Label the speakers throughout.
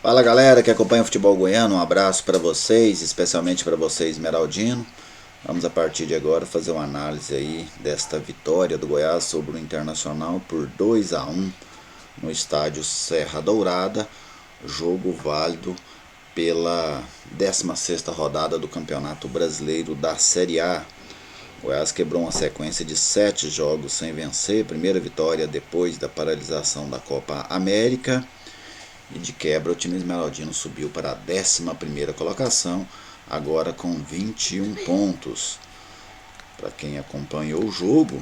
Speaker 1: Fala galera que acompanha o futebol goiano, um abraço para vocês, especialmente para você Esmeraldino. Vamos a partir de agora fazer uma análise aí desta vitória do Goiás sobre o Internacional por 2-1 no estádio Serra Dourada, jogo válido pela 16ª rodada do Campeonato Brasileiro da Série A. O Goiás quebrou uma sequência de 7 jogos sem vencer, primeira vitória depois da paralisação da Copa América. E de quebra o time esmeraldino subiu para a 11ª colocação, agora com 21 pontos. Para quem acompanhou o jogo,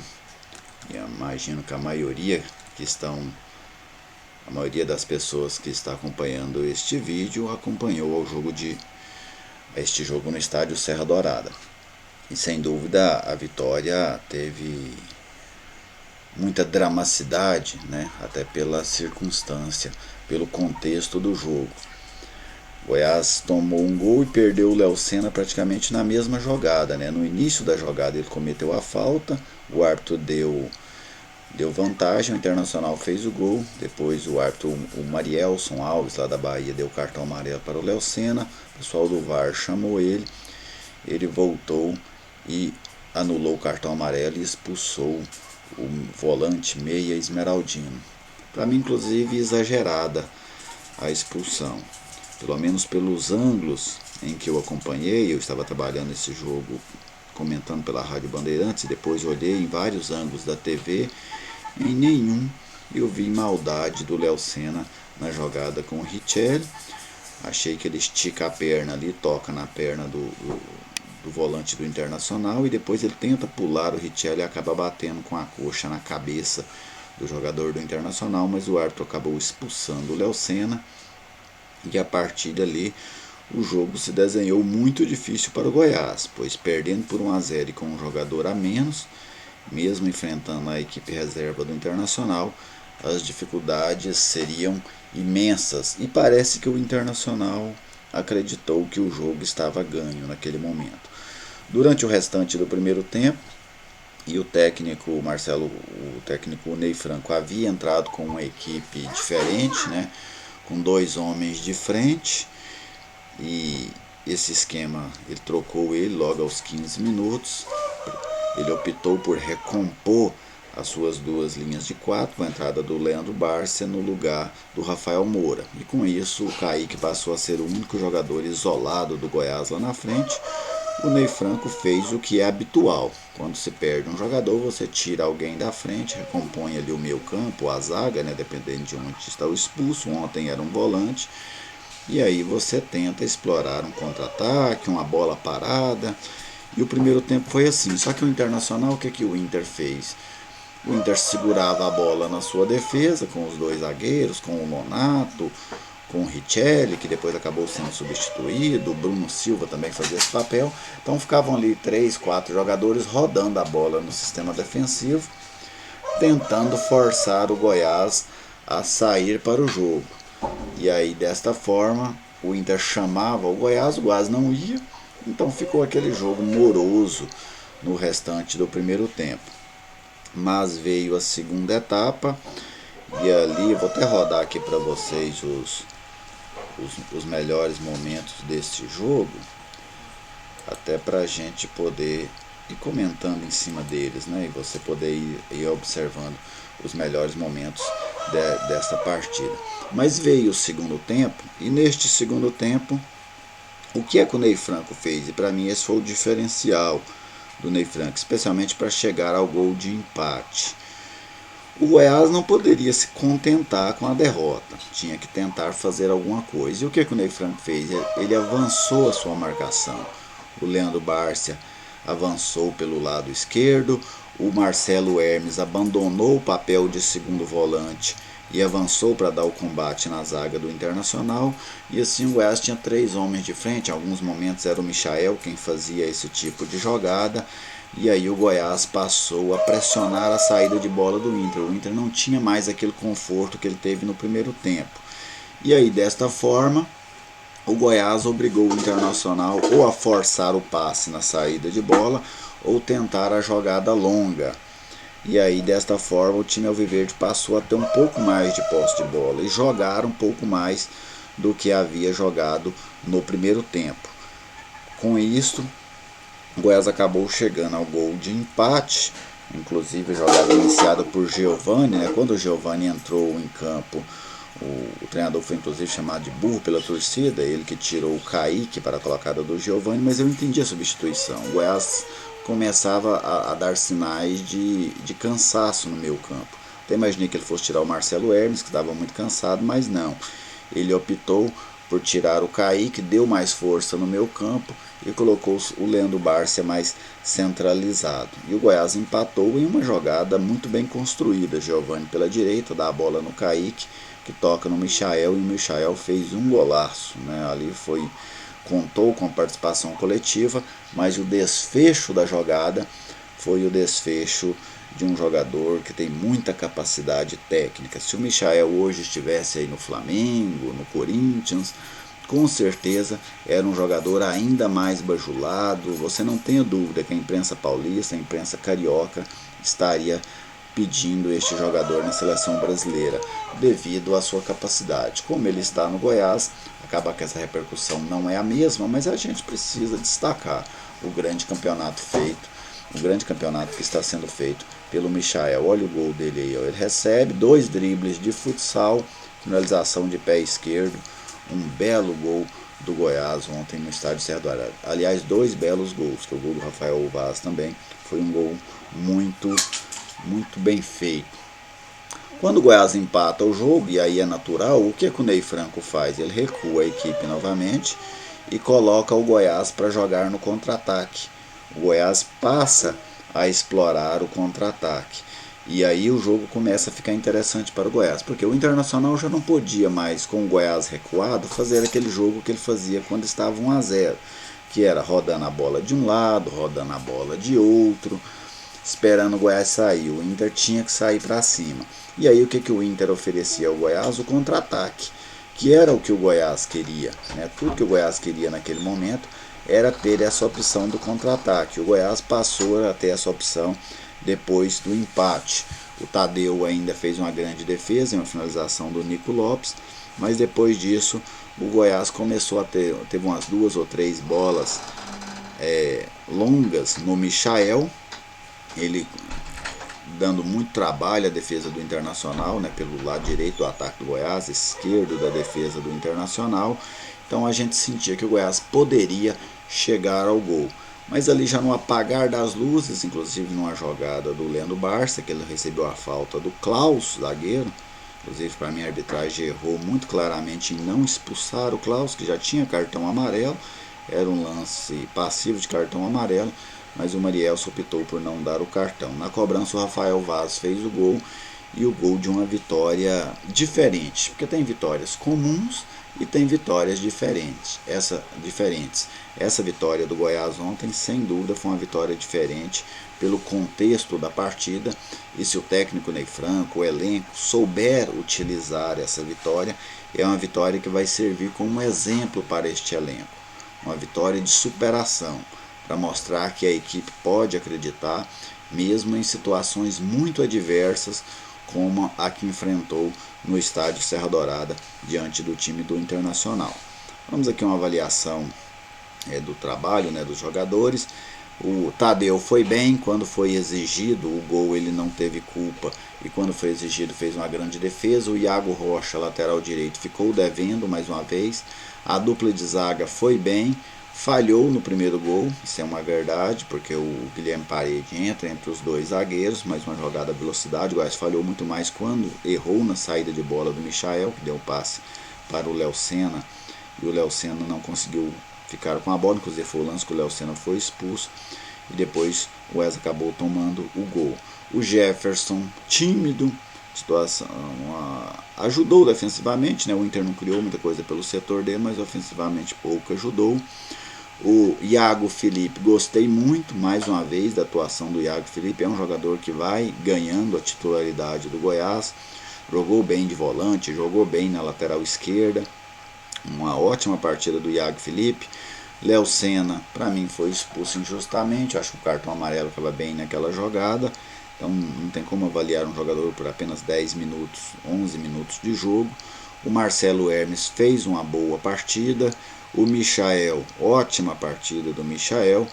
Speaker 1: e imagino que a maioria das pessoas que está acompanhando este vídeo acompanhou este jogo no estádio Serra Dourada. E sem dúvida a vitória teve muita dramaticidade, né? Até pela circunstância, pelo contexto do jogo. Goiás tomou um gol e perdeu o Léo Senna praticamente na mesma jogada, né? No início da jogada ele cometeu a falta, o árbitro deu vantagem, o Internacional fez o gol, depois o árbitro, o Marielson Alves lá da Bahia, deu cartão amarelo para o Léo Senna, o pessoal do VAR chamou ele voltou e anulou o cartão amarelo e expulsou o volante meia esmeraldino. Para mim, inclusive, exagerada a expulsão. Pelo menos pelos ângulos em que eu acompanhei, eu estava trabalhando esse jogo, comentando pela Rádio Bandeirantes, depois olhei em vários ângulos da TV, em nenhum eu vi maldade do Léo Senna na jogada com o Richelli. Achei que ele estica a perna ali, toca na perna do volante do Internacional e depois ele tenta pular o Richelli e acaba batendo com a coxa na cabeça do jogador do Internacional, mas o árbitro acabou expulsando o Léo Senna e a partir dali o jogo se desenhou muito difícil para o Goiás, pois perdendo por 1-0 e com um jogador a menos, mesmo enfrentando a equipe reserva do Internacional, as dificuldades seriam imensas e parece que o Internacional acreditou que o jogo estava ganho naquele momento. Durante o restante do primeiro tempo, e o técnico Ney Franco havia entrado com uma equipe diferente, né, com 2 homens de frente, e esse esquema ele trocou ele logo aos 15 minutos. Ele optou por recompor as suas 2 linhas de 4, com a entrada do Leandro Bárcia no lugar do Rafael Moura. E com isso o Kaique passou a ser o único jogador isolado do Goiás lá na frente. O Ney Franco fez o que é habitual. Quando se perde um jogador, você tira alguém da frente, recompõe ali o meio campo, a zaga, né, dependendo de onde está o expulso. Ontem era um volante. E aí você tenta explorar um contra-ataque, uma bola parada. E o primeiro tempo foi assim. Só que o Internacional, o que o Inter fez? O Inter segurava a bola na sua defesa, com os 2 zagueiros, com o Nonato, com o Richelli, que depois acabou sendo substituído, o Bruno Silva também fazia esse papel. Então ficavam ali 3, 4 jogadores rodando a bola no sistema defensivo, tentando forçar o Goiás a sair para o jogo. E aí desta forma o Inter chamava o Goiás não ia, então ficou aquele jogo moroso no restante do primeiro tempo. Mas veio a segunda etapa e ali eu vou até rodar aqui para vocês os melhores momentos deste jogo, até para a gente poder ir comentando em cima deles, né? E você poder ir observando os melhores momentos desta partida. Mas veio o segundo tempo, e neste segundo tempo, o que o Ney Franco fez? E para mim esse foi o diferencial do Ney Franco, especialmente para chegar ao gol de empate. O Goiás não poderia se contentar com a derrota, tinha que tentar fazer alguma coisa. E o que o Ney Franco fez? Ele avançou a sua marcação. O Leandro Bárcia avançou pelo lado esquerdo, o Marcelo Hermes abandonou o papel de segundo volante e avançou para dar o combate na zaga do Internacional, e assim o Goiás tinha 3 homens de frente. Em alguns momentos era o Michael quem fazia esse tipo de jogada, e aí o Goiás passou a pressionar a saída de bola do Inter. O Inter não tinha mais aquele conforto que ele teve no primeiro tempo, e aí desta forma o Goiás obrigou o Internacional ou a forçar o passe na saída de bola ou tentar a jogada longa. E aí desta forma o time alviverde passou a ter um pouco mais de posse de bola e jogar um pouco mais do que havia jogado no primeiro tempo. Com isso, o Goiás acabou chegando ao gol de empate, inclusive a jogada iniciada por Giovani, né? Quando o Giovani entrou em campo, o treinador foi inclusive chamado de burro pela torcida, ele que tirou o Kaique para a colocada do Giovani, mas eu entendi a substituição. O Goiás começava a dar sinais de cansaço no meio campo. Até imaginei que ele fosse tirar o Marcelo Hermes, que estava muito cansado, mas não. Ele optou por tirar o Kaique, deu mais força no meio campo e colocou o Leandro Bárcia mais centralizado. E o Goiás empatou em uma jogada muito bem construída. Giovani pela direita, dá a bola no Kaique, que toca no Michael, e o Michael fez um golaço, né? Ali contou com a participação coletiva, mas o desfecho da jogada foi o desfecho de um jogador que tem muita capacidade técnica. Se o Michael hoje estivesse aí no Flamengo, no Corinthians, com certeza era um jogador ainda mais bajulado. Você não tenha dúvida que a imprensa paulista, a imprensa carioca estaria pedindo este jogador na seleção brasileira devido à sua capacidade. Como ele está no Goiás, acaba que essa repercussão não é a mesma, mas a gente precisa destacar o grande campeonato que está sendo feito pelo Michael. Olha o gol dele aí, ó. Ele recebe 2 dribles de futsal, finalização de pé esquerdo, um belo gol do Goiás ontem no estádio Serra do Arara. Aliás, 2 belos gols, que o gol do Rafael Vaz também foi um gol muito bem feito. Quando o Goiás empata o jogo, e aí é natural, o que o Ney Franco faz? Ele recua a equipe novamente e coloca o Goiás para jogar no contra-ataque. O Goiás passa a explorar o contra-ataque. E aí o jogo começa a ficar interessante para o Goiás, porque o Internacional já não podia mais, com o Goiás recuado, fazer aquele jogo que ele fazia quando estava 1-0, que era rodando a bola de um lado, rodando a bola de outro, esperando o Goiás sair. O Inter tinha que sair para cima. E aí o que o Inter oferecia ao Goiás? O contra-ataque, que era o que o Goiás queria, né? Tudo que o Goiás queria naquele momento era ter essa opção do contra-ataque. O Goiás passou a ter essa opção depois do empate. O Tadeu ainda fez uma grande defesa, uma finalização do Nico Lopes, mas depois disso o Goiás começou a teve umas 2 ou 3 bolas longas no Michael, ele dando muito trabalho à defesa do Internacional, né, pelo lado direito do ataque do Goiás, esquerdo da defesa do Internacional. Então a gente sentia que o Goiás poderia chegar ao gol. Mas ali já no apagar das luzes, inclusive numa jogada do Leandro Bárcia, que ele recebeu a falta do Klaus, zagueiro. Inclusive, para mim, a arbitragem errou muito claramente em não expulsar o Klaus, que já tinha cartão amarelo. Era um lance passivo de cartão amarelo, mas o Marielson optou por não dar o cartão. Na cobrança, o Rafael Vaz fez o gol, e o gol de uma vitória diferente, porque tem vitórias comuns e tem vitórias diferentes. Essa vitória do Goiás ontem, sem dúvida, foi uma vitória diferente pelo contexto da partida, e se o técnico Ney Franco, o elenco, souber utilizar essa vitória, é uma vitória que vai servir como exemplo para este elenco. Uma vitória de superação, para mostrar que a equipe pode acreditar, mesmo em situações muito adversas, como a que enfrentou no estádio Serra Dourada, diante do time do Internacional. Vamos aqui uma avaliação do trabalho, né, dos jogadores. O Tadeu foi bem, quando foi exigido o gol ele não teve culpa, e quando foi exigido fez uma grande defesa. O Iago Rocha, lateral direito, ficou devendo mais uma vez. A dupla de zaga foi bem, falhou no primeiro gol, isso é uma verdade, porque o Guilherme Parede entra entre os 2 zagueiros, mas uma jogada à velocidade. O Goiás falhou muito mais quando errou na saída de bola do Michael, que deu passe para o Léo Senna, e o Léo Senna não conseguiu ficar com a bola, inclusive foi o lance que o Léo Senna foi expulso, e depois o Goiás acabou tomando o gol. O Jefferson, tímido, situação ajudou defensivamente, né? O Inter não criou muita coisa pelo setor dele, mas ofensivamente pouco ajudou. O Iago Felipe, gostei muito, mais uma vez, da atuação do Iago Felipe. É um jogador que vai ganhando a titularidade do Goiás. Jogou bem de volante, jogou bem na lateral esquerda. Uma ótima partida do Iago Felipe. Léo Senna, para mim, foi expulso injustamente. Acho que o cartão amarelo estava bem naquela jogada. Então não tem como avaliar um jogador por apenas 10 minutos, 11 minutos de jogo. O Marcelo Hermes fez uma boa partida. O Michael, ótima partida do Michael.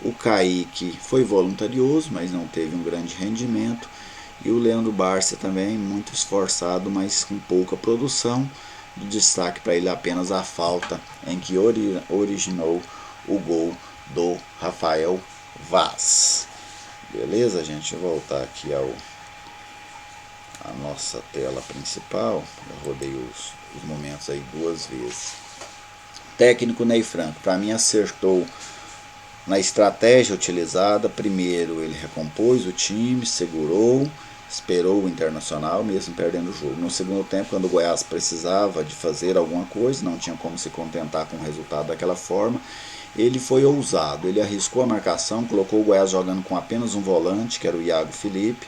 Speaker 1: O Kaique foi voluntarioso, mas não teve um grande rendimento. E o Leandro Barça também, muito esforçado, mas com pouca produção. De destaque para ele apenas a falta em que originou o gol do Rafael Vaz. Beleza, gente? Vou voltar aqui a nossa tela principal. Eu rodei os momentos aí 2 vezes. Técnico Ney Franco, para mim acertou na estratégia utilizada. Primeiro ele recompôs o time, segurou, esperou o Internacional, mesmo perdendo o jogo. No segundo tempo, quando o Goiás precisava de fazer alguma coisa, não tinha como se contentar com o resultado daquela forma, ele foi ousado, ele arriscou a marcação, colocou o Goiás jogando com apenas um volante, que era o Iago Felipe,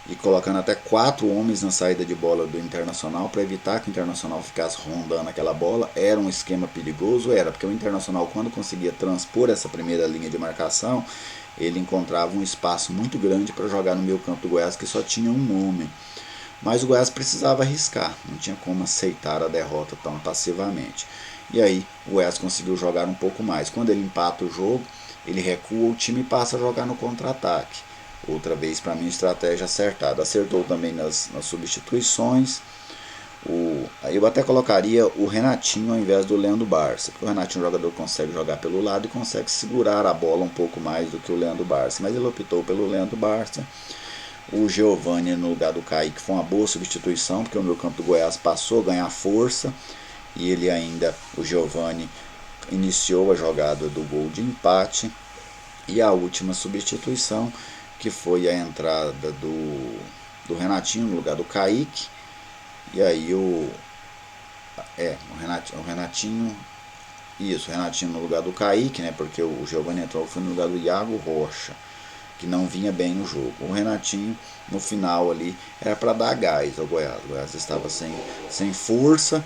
Speaker 1: e colocando até 4 homens na saída de bola do Internacional para evitar que o Internacional ficasse rondando aquela bola. Era um esquema perigoso, porque o Internacional, quando conseguia transpor essa primeira linha de marcação, ele encontrava um espaço muito grande para jogar no meio campo do Goiás, que só tinha um homem. Mas o Goiás precisava arriscar, não tinha como aceitar a derrota tão passivamente. E aí o Goiás conseguiu jogar um pouco mais. Quando ele empata o jogo, ele recua, o time passa a jogar no contra-ataque. Outra vez, para mim, estratégia acertada. Acertou também nas substituições. Eu até colocaria o Renatinho ao invés do Leandro Barça, porque o Renatinho, o jogador, consegue jogar pelo lado e consegue segurar a bola um pouco mais do que o Leandro Barça, mas ele optou pelo Leandro Barça. O Giovani no lugar do Kaique foi uma boa substituição, porque o meio campo do Goiás passou a ganhar força, e ele ainda, o Giovani, iniciou a jogada do gol de empate. E a última substituição, que foi a entrada do Renatinho no lugar do Kaique. E aí o Renatinho no lugar do Kaique, né? Porque o Giovani entrou, foi no lugar do Iago Rocha, que não vinha bem no jogo. O Renatinho, no final ali, era para dar gás ao Goiás. O Goiás estava sem força,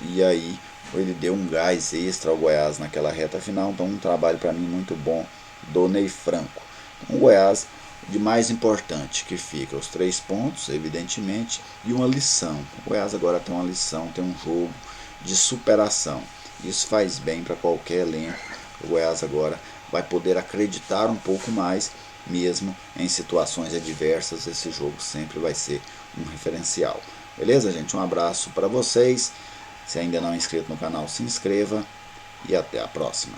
Speaker 1: e aí ele deu um gás extra ao Goiás naquela reta final. Então, um trabalho para mim muito bom do Ney Franco. Então, o Goiás, de mais importante que fica os 3 pontos, evidentemente, e uma lição. O Goiás agora tem uma lição, tem um jogo de superação. Isso faz bem para qualquer elenco. O Goiás agora vai poder acreditar um pouco mais, mesmo em situações adversas. Esse jogo sempre vai ser um referencial. Beleza, gente? Um abraço para vocês. Se ainda não é inscrito no canal, se inscreva e até a próxima.